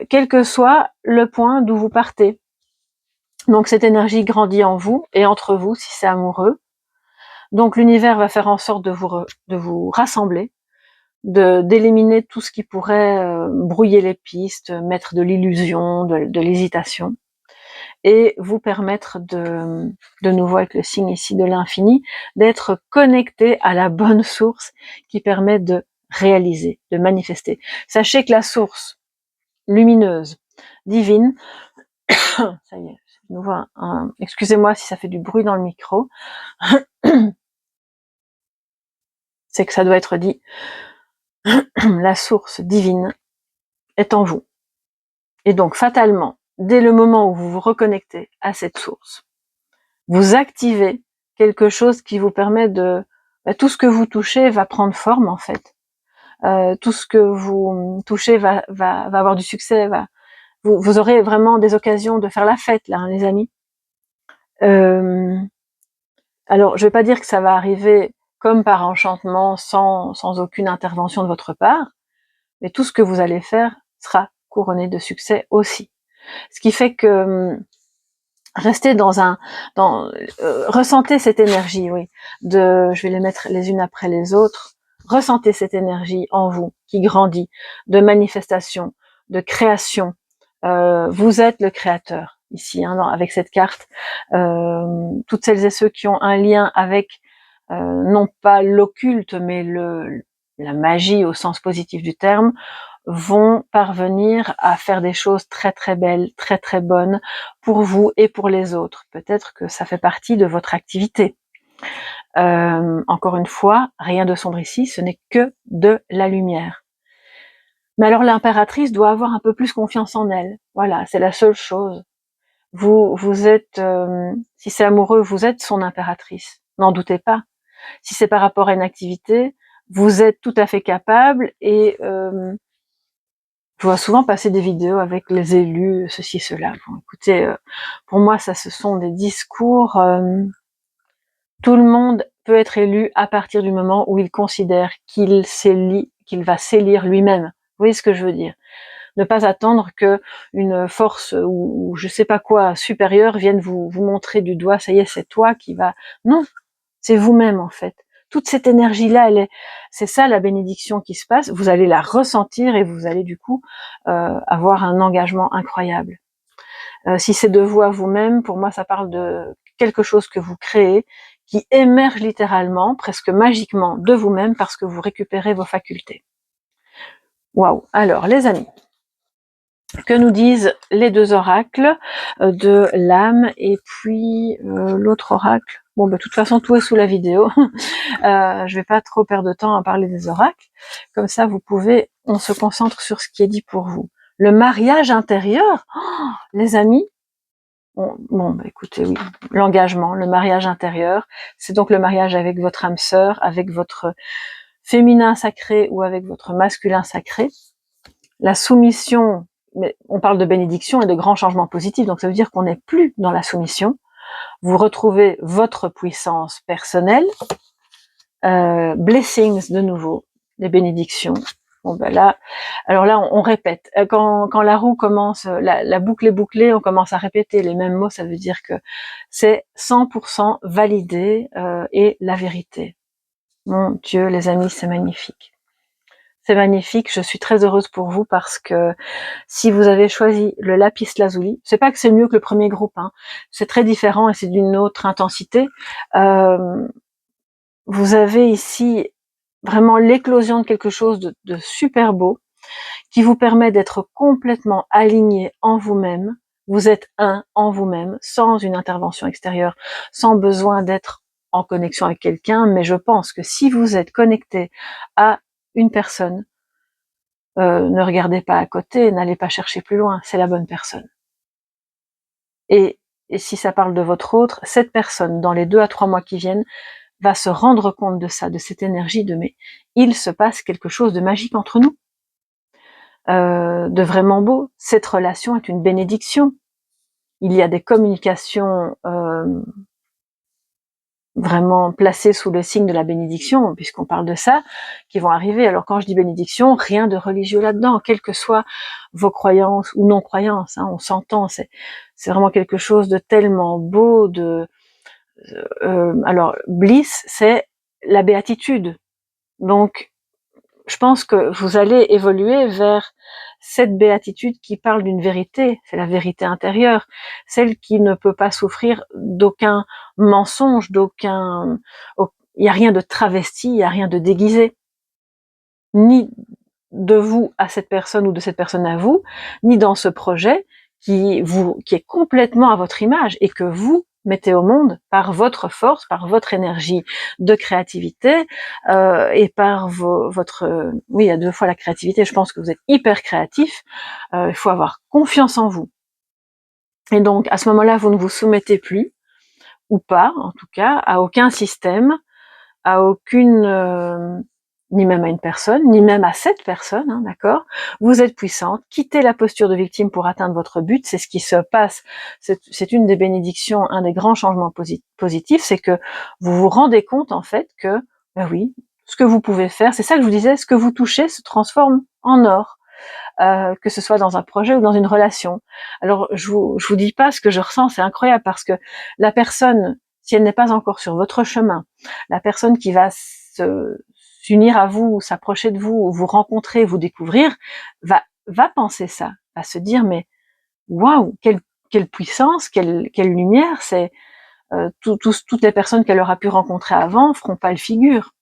quel que soit le point d'où vous partez. Donc cette énergie grandit en vous et entre vous si c'est amoureux. Donc l'univers va faire en sorte de vous rassembler, d'éliminer tout ce qui pourrait brouiller les pistes, mettre de l'illusion, de l'hésitation, et vous permettre de nouveau avec le signe ici de l'infini, d'être connecté à la bonne source qui permet de réaliser, de manifester. Sachez que la source lumineuse, divine, ça y est, de nouveau excusez-moi si ça fait du bruit dans le micro, c'est que ça doit être dit, la source divine est en vous. Et donc, fatalement, dès le moment où vous vous reconnectez à cette source, vous activez quelque chose qui vous permet tout ce que vous touchez va prendre forme, en fait. Tout ce que vous touchez va avoir du succès, vous aurez vraiment des occasions de faire la fête, là, hein, les amis. Alors, je vais pas dire que ça va arriver comme par enchantement, sans aucune intervention de votre part, mais tout ce que vous allez faire sera couronné de succès aussi. Ce qui fait que restez ressentez cette énergie, oui, je vais les mettre les unes après les autres, ressentez cette énergie en vous, qui grandit, de manifestation, de création, vous êtes le créateur, ici, hein, avec cette carte, toutes celles et ceux qui ont un lien avec, non pas l'occulte, mais la magie au sens positif du terme, vont parvenir à faire des choses très très belles, très très bonnes pour vous et pour les autres. Peut-être que ça fait partie de votre activité. Encore une fois, rien de sombre ici, ce n'est que de la lumière. Mais alors l'impératrice doit avoir un peu plus confiance en elle. Voilà, c'est la seule chose. Vous êtes, si c'est amoureux, vous êtes son impératrice. N'en doutez pas. Si c'est par rapport à une activité, vous êtes tout à fait capable et je vois souvent passer des vidéos avec les élus, ceci, cela. Bon, écoutez, pour moi, ça, ce sont des discours. Tout le monde peut être élu à partir du moment où il considère qu'il va s'élire lui-même. Vous voyez ce que je veux dire? Ne pas attendre que une force ou je sais pas quoi supérieure vienne vous montrer du doigt. Ça y est, c'est toi qui va. Non, c'est vous-même en fait. Toute cette énergie-là, c'est ça la bénédiction qui se passe. Vous allez la ressentir et vous allez du coup avoir un engagement incroyable. Si c'est de vous à vous-même, pour moi, ça parle de quelque chose que vous créez, qui émerge littéralement, presque magiquement, de vous-même parce que vous récupérez vos facultés. Waouh! Alors, les amis, que nous disent les deux oracles de l'âme et puis l'autre oracle? Bon, de toute façon, tout est sous la vidéo. Je vais pas trop perdre de temps à parler des oracles. Comme ça, on se concentre sur ce qui est dit pour vous. Le mariage intérieur, les amis, écoutez, oui, l'engagement, le mariage intérieur, c'est donc le mariage avec votre âme sœur, avec votre féminin sacré ou avec votre masculin sacré. La soumission, mais on parle de bénédiction et de grands changements positifs, donc ça veut dire qu'on n'est plus dans la soumission. Vous retrouvez votre puissance personnelle, blessings de nouveau, les bénédictions. Bon ben là, alors là on répète. Quand la roue commence, la boucle est bouclée, on commence à répéter les mêmes mots, ça veut dire que c'est 100% validé et la vérité. Mon Dieu, les amis, c'est magnifique. C'est magnifique, je suis très heureuse pour vous parce que si vous avez choisi le lapis lazuli, c'est pas que c'est mieux que le premier groupe, hein, c'est très différent et c'est d'une autre intensité. Vous avez ici vraiment l'éclosion de quelque chose de super beau, qui vous permet d'être complètement aligné en vous-même. Vous êtes un en vous-même, sans une intervention extérieure, sans besoin d'être en connexion avec quelqu'un, mais je pense que si vous êtes connecté à une personne, ne regardez pas à côté, n'allez pas chercher plus loin, c'est la bonne personne. Et, et si ça parle de votre autre, cette personne, dans les 2 à 3 mois qui viennent, va se rendre compte de ça, de cette énergie de mais il se passe quelque chose de magique entre nous, de vraiment beau. Cette relation est une bénédiction. Il y a des communications vraiment placées sous le signe de la bénédiction, puisqu'on parle de ça, qui vont arriver. Alors quand je dis bénédiction, rien de religieux là-dedans, quelles que soient vos croyances ou non-croyances, hein, on s'entend, c'est vraiment quelque chose de tellement beau, alors bliss, c'est la béatitude. Donc je pense que vous allez évoluer vers cette béatitude qui parle d'une vérité, c'est la vérité intérieure, celle qui ne peut pas souffrir d'aucun mensonge, il n'y a rien de travesti, il n'y a rien de déguisé, ni de vous à cette personne ou de cette personne à vous, ni dans ce projet qui est complètement à votre image et que vous mettez au monde par votre force, par votre énergie de créativité et par oui, il y a 2 fois la créativité, je pense que vous êtes hyper créatif, il faut avoir confiance en vous. Et donc à ce moment-là, vous ne vous soumettez plus, ou pas en tout cas, à aucun système, à aucune ni même à une personne, ni même à cette personne, hein, d'accord. Vous êtes puissante, quittez la posture de victime pour atteindre votre but, c'est ce qui se passe, c'est une des bénédictions, un des grands changements positifs, c'est que vous vous rendez compte en fait que, ben oui, ce que vous pouvez faire, c'est ça que je vous disais, ce que vous touchez se transforme en or, que ce soit dans un projet ou dans une relation. Alors je vous dis pas ce que je ressens, c'est incroyable parce que la personne, si elle n'est pas encore sur votre chemin, la personne qui va s'unir à vous, s'approcher de vous, vous rencontrer, vous découvrir, va penser ça, va se dire mais waouh, quelle puissance, quelle lumière, c'est toutes les personnes qu'elle aura pu rencontrer avant feront pas le figure.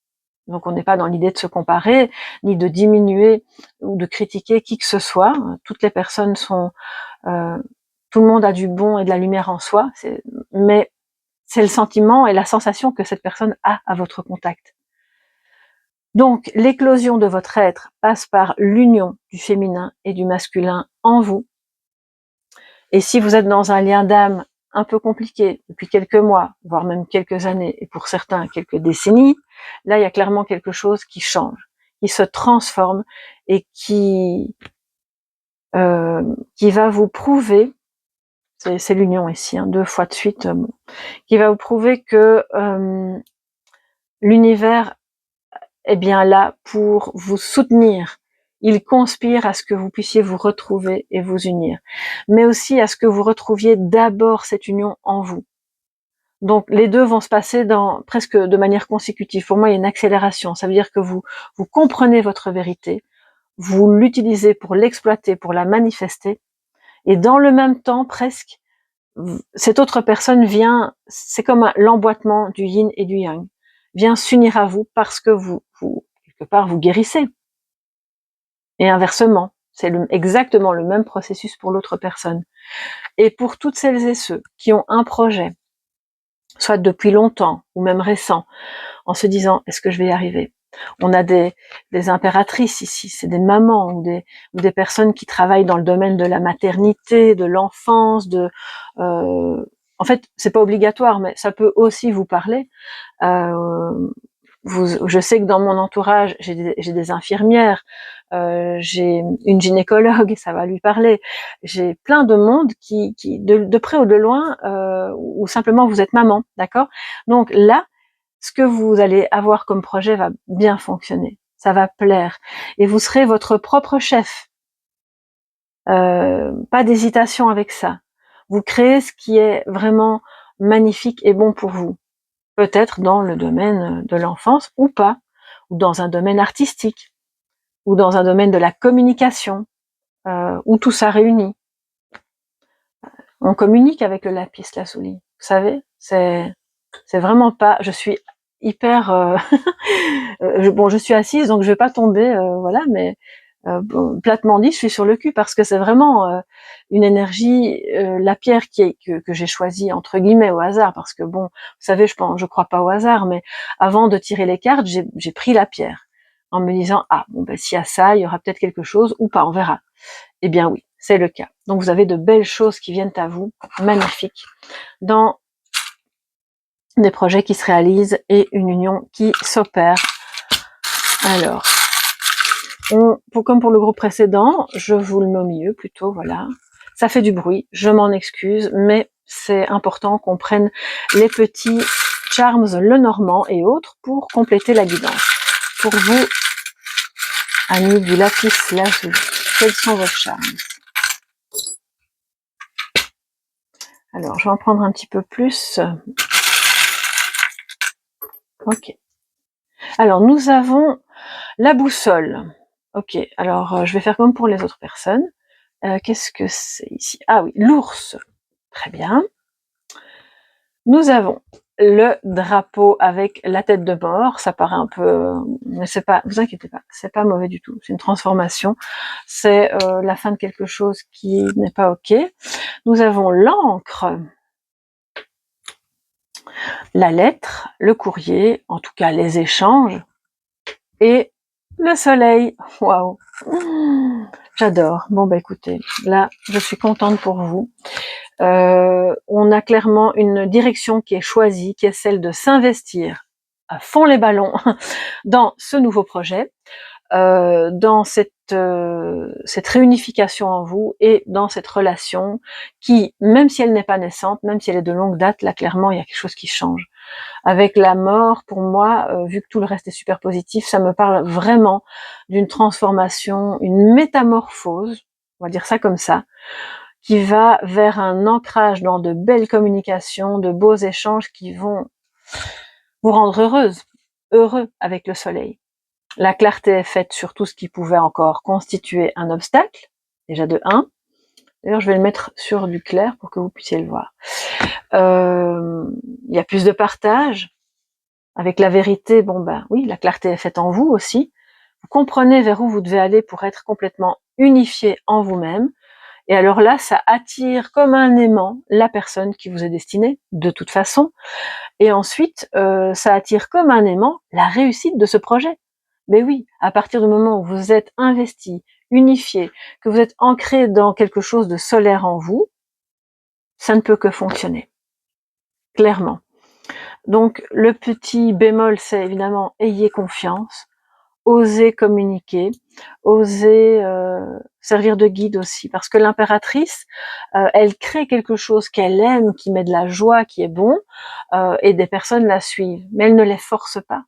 Donc on n'est pas dans l'idée de se comparer, ni de diminuer ou de critiquer qui que ce soit. Toutes les personnes sont, euh, tout le monde a du bon et de la lumière en soi, mais c'est le sentiment et la sensation que cette personne a à votre contact. Donc l'éclosion de votre être passe par l'union du féminin et du masculin en vous. Et si vous êtes dans un lien d'âme un peu compliqué depuis quelques mois, voire même quelques années, et pour certains quelques décennies, là il y a clairement quelque chose qui change, qui se transforme et qui va vous prouver, c'est l'union ici, hein, 2 fois de suite, qui va vous prouver que l'univers est bien là pour vous soutenir. Il conspire à ce que vous puissiez vous retrouver et vous unir, mais aussi à ce que vous retrouviez d'abord cette union en vous. Donc les 2 vont se passer presque de manière consécutive. Pour moi, il y a une accélération. Ça veut dire que vous comprenez votre vérité, vous l'utilisez pour l'exploiter, pour la manifester, et dans le même temps, presque, cette autre personne vient, c'est comme l'emboîtement du yin et du yang, vient s'unir à vous parce que vous quelque part, vous guérissez. Et inversement, c'est exactement le même processus pour l'autre personne. Et pour toutes celles et ceux qui ont un projet, soit depuis longtemps ou même récent, en se disant est-ce que je vais y arriver? On a des impératrices ici, c'est des mamans ou des personnes qui travaillent dans le domaine de la maternité, de l'enfance, en fait, c'est pas obligatoire, mais ça peut aussi vous parler. Je sais que dans mon entourage, j'ai des infirmières, j'ai une gynécologue, ça va lui parler. J'ai plein de monde qui de près ou de loin, ou simplement vous êtes maman, d'accord? Donc là, ce que vous allez avoir comme projet va bien fonctionner, ça va plaire, et vous serez votre propre chef. Pas d'hésitation avec ça. Vous créez ce qui est vraiment magnifique et bon pour vous. Peut-être dans le domaine de l'enfance ou pas, ou dans un domaine artistique, ou dans un domaine de la communication, où tout ça réunit. On communique avec le lapis lazuli, vous savez, c'est vraiment pas, je suis hyper... bon, je suis assise, donc je vais pas tomber, voilà, mais bon, platement dit, je suis sur le cul parce que c'est vraiment une énergie, la pierre que j'ai choisie entre guillemets au hasard, parce que bon, vous savez, je crois pas au hasard, mais avant de tirer les cartes, j'ai pris la pierre en me disant ah bon ben s'il y a ça, il y aura peut-être quelque chose ou pas, on verra. Eh bien oui, c'est le cas. Donc vous avez de belles choses qui viennent à vous, magnifiques, dans des projets qui se réalisent et une union qui s'opère. Alors, comme pour le groupe précédent, je vous le mets au milieu plutôt, voilà. Ça fait du bruit, je m'en excuse, mais c'est important qu'on prenne les petits charms Lenormand et autres pour compléter la guidance. Pour vous, amis du lapis lazuli, quels sont vos charms? Alors, je vais en prendre un petit peu plus. Ok. Alors, nous avons la boussole. Ok, alors je vais faire comme pour les autres personnes. Qu'est-ce que c'est ici? Ah oui, l'ours. Très bien. Nous avons le drapeau avec la tête de mort. Ça paraît un peu... mais c'est pas... Vous inquiétez pas, c'est pas mauvais du tout. C'est une transformation. C'est la fin de quelque chose qui n'est pas ok. Nous avons l'encre, la lettre, le courrier, en tout cas les échanges, et le soleil. Waouh! J'adore. Bon bah écoutez, là je suis contente pour vous. On a clairement une direction qui est choisie, qui est celle de s'investir à fond les ballons dans ce nouveau projet, dans cette réunification en vous et dans cette relation qui, même si elle n'est pas naissante, même si elle est de longue date, là clairement il y a quelque chose qui change. Avec la mort, pour moi, vu que tout le reste est super positif, ça me parle vraiment d'une transformation, une métamorphose, on va dire ça comme ça, qui va vers un ancrage dans de belles communications, de beaux échanges qui vont vous rendre heureuse, heureux avec le soleil. La clarté est faite sur tout ce qui pouvait encore constituer un obstacle, déjà de 1. D'ailleurs, je vais le mettre sur du clair pour que vous puissiez le voir. Il y a plus de partage. Avec la vérité, bon ben oui, la clarté est faite en vous aussi. Vous comprenez vers où vous devez aller pour être complètement unifié en vous-même. Et alors là, ça attire comme un aimant la personne qui vous est destinée, de toute façon. Et ensuite, ça attire comme un aimant la réussite de ce projet. Mais oui, à partir du moment où vous êtes investi, unifié, que vous êtes ancré dans quelque chose de solaire en vous, ça ne peut que fonctionner. Clairement. Donc, le petit bémol, c'est évidemment, ayez confiance, osez communiquer, osez servir de guide aussi, parce que l'impératrice, elle crée quelque chose qu'elle aime, qui met de la joie, qui est bon, et des personnes la suivent, mais elle ne les force pas.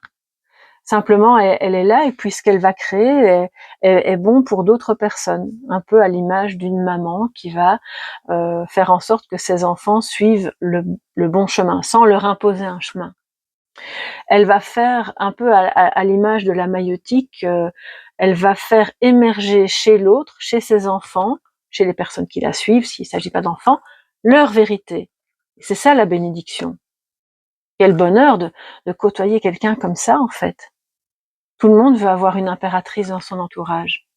Simplement, elle est là, et puis ce qu'elle va créer est bon pour d'autres personnes, un peu à l'image d'une maman qui va faire en sorte que ses enfants suivent le bon chemin, sans leur imposer un chemin. Elle va faire un peu à l'image de la maïeutique, elle va faire émerger chez l'autre, chez ses enfants, chez les personnes qui la suivent, s'il ne s'agit pas d'enfants, leur vérité. C'est ça la bénédiction. Quel bonheur de côtoyer quelqu'un comme ça, en fait. Tout le monde veut avoir une impératrice dans son entourage.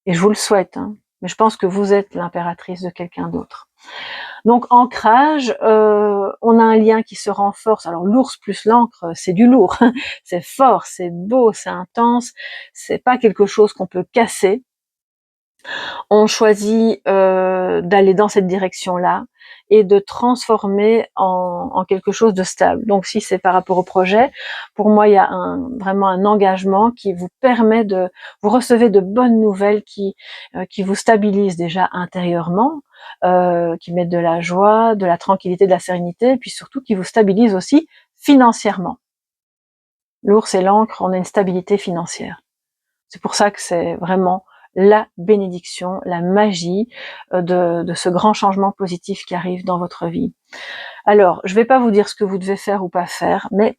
Et je vous le souhaite, hein. Mais je pense que vous êtes l'impératrice de quelqu'un d'autre. Donc ancrage, on a un lien qui se renforce. Alors l'ours plus l'encre, c'est du lourd, c'est fort, c'est beau, c'est intense, c'est pas quelque chose qu'on peut casser. On choisit d'aller dans cette direction-là et de transformer en quelque chose de stable. Donc si c'est par rapport au projet, pour moi il y a vraiment un engagement qui vous permet de... Vous recevez de bonnes nouvelles qui vous stabilisent déjà intérieurement, qui mettent de la joie, de la tranquillité, de la sérénité, et puis surtout qui vous stabilisent aussi financièrement. L'ours et l'encre, on a une stabilité financière. C'est pour ça que c'est vraiment la bénédiction, la magie de ce grand changement positif qui arrive dans votre vie. Alors, je ne vais pas vous dire ce que vous devez faire ou pas faire, mais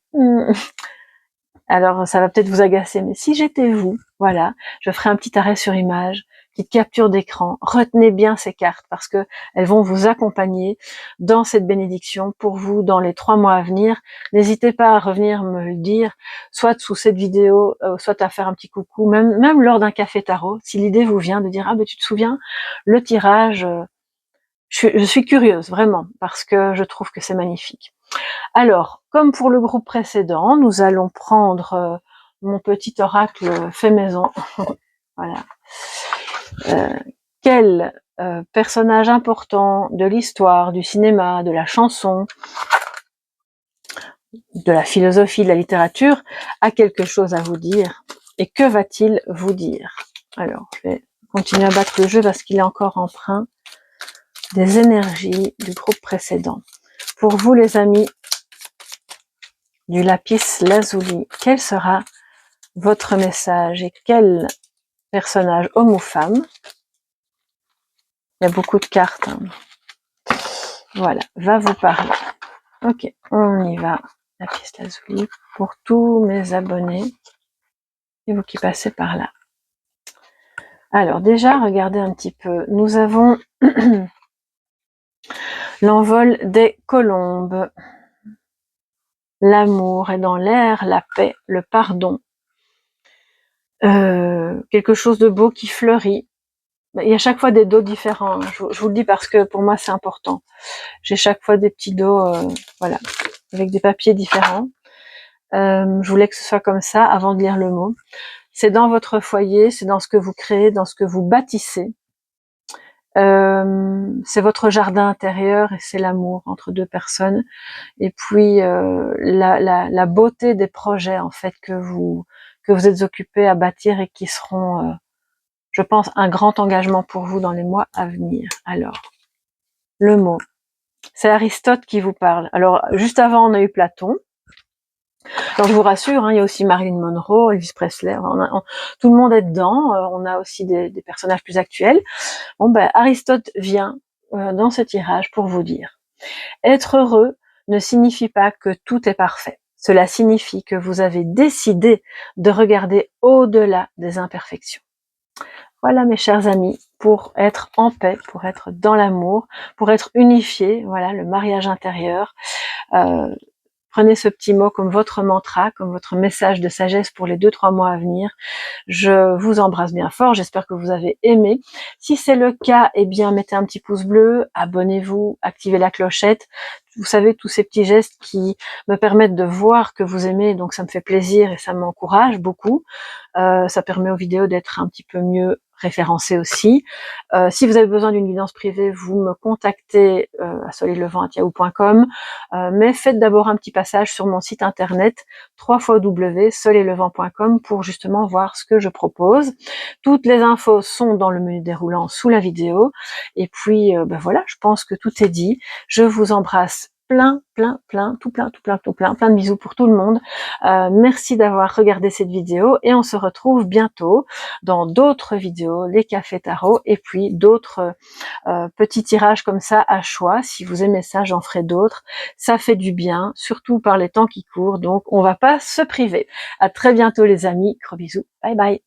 alors ça va peut-être vous agacer, mais si j'étais vous, voilà, je ferai un petit arrêt sur image, petite capture d'écran. Retenez bien ces cartes parce que elles vont vous accompagner dans cette bénédiction pour vous dans les 3 mois à venir. N'hésitez pas à revenir me le dire, soit sous cette vidéo, soit à faire un petit coucou, même lors d'un café tarot, si l'idée vous vient de dire ah ben tu te souviens le tirage. Je suis curieuse vraiment parce que je trouve que c'est magnifique. Alors, comme pour le groupe précédent, nous allons prendre mon petit oracle fait maison. Voilà. Quel personnage important de l'histoire, du cinéma, de la chanson, de la philosophie, de la littérature a quelque chose à vous dire? Et que va-t-il vous dire? Alors, je vais continuer à battre le jeu parce qu'il est encore empreint des énergies du groupe précédent. Pour vous les amis du lapis lazuli, quel sera votre message et quel personnage, homme ou femme, il y a beaucoup de cartes, hein. Voilà, va vous parler. Ok, on y va, lapis lazuli, pour tous mes abonnés et vous qui passez par là. Alors déjà, regardez un petit peu, nous avons l'envol des colombes, l'amour est dans l'air, la paix, le pardon, quelque chose de beau qui fleurit. Il y a chaque fois des dos différents, je vous le dis parce que pour moi c'est important. J'ai chaque fois des petits dos, voilà, avec des papiers différents. Je voulais que ce soit comme ça avant de lire le mot. C'est dans votre foyer, c'est dans ce que vous créez, dans ce que vous bâtissez. C'est votre jardin intérieur et c'est l'amour entre deux personnes. Et puis la beauté des projets en fait que vous êtes occupés à bâtir et qui seront, je pense, un grand engagement pour vous dans les mois à venir. Alors, le mot. C'est Aristote qui vous parle. Alors, juste avant, on a eu Platon. Alors, je vous rassure, hein, il y a aussi Marilyn Monroe, Elvis Presley. Tout le monde est dedans. On a aussi des personnages plus actuels. Bon, ben, Aristote vient dans ce tirage pour vous dire. Être heureux ne signifie pas que tout est parfait. Cela signifie que vous avez décidé de regarder au-delà des imperfections. Voilà mes chers amis, pour être en paix, pour être dans l'amour, pour être unifié, voilà le mariage intérieur. Prenez ce petit mot comme votre mantra, comme votre message de sagesse pour les 2-3 mois à venir. Je vous embrasse bien fort, j'espère que vous avez aimé. Si c'est le cas, eh bien mettez un petit pouce bleu, abonnez-vous, activez la clochette. Vous savez, tous ces petits gestes qui me permettent de voir que vous aimez, donc ça me fait plaisir et ça m'encourage beaucoup. Ça permet aux vidéos d'être un petit peu mieux référencées aussi. Si vous avez besoin d'une guidance privée, vous me contactez à soleillevent@yahoo.com, mais faites d'abord un petit passage sur mon site internet www.soleillevent.com pour justement voir ce que je propose. Toutes les infos sont dans le menu déroulant sous la vidéo. Et puis ben voilà, je pense que tout est dit. Je vous embrasse plein de bisous pour tout le monde. Merci d'avoir regardé cette vidéo et on se retrouve bientôt dans d'autres vidéos, les cafés tarot et puis d'autres petits tirages comme ça à choix. Si vous aimez ça, j'en ferai d'autres. Ça fait du bien, surtout par les temps qui courent, donc on va pas se priver. À très bientôt les amis, gros bisous, bye bye.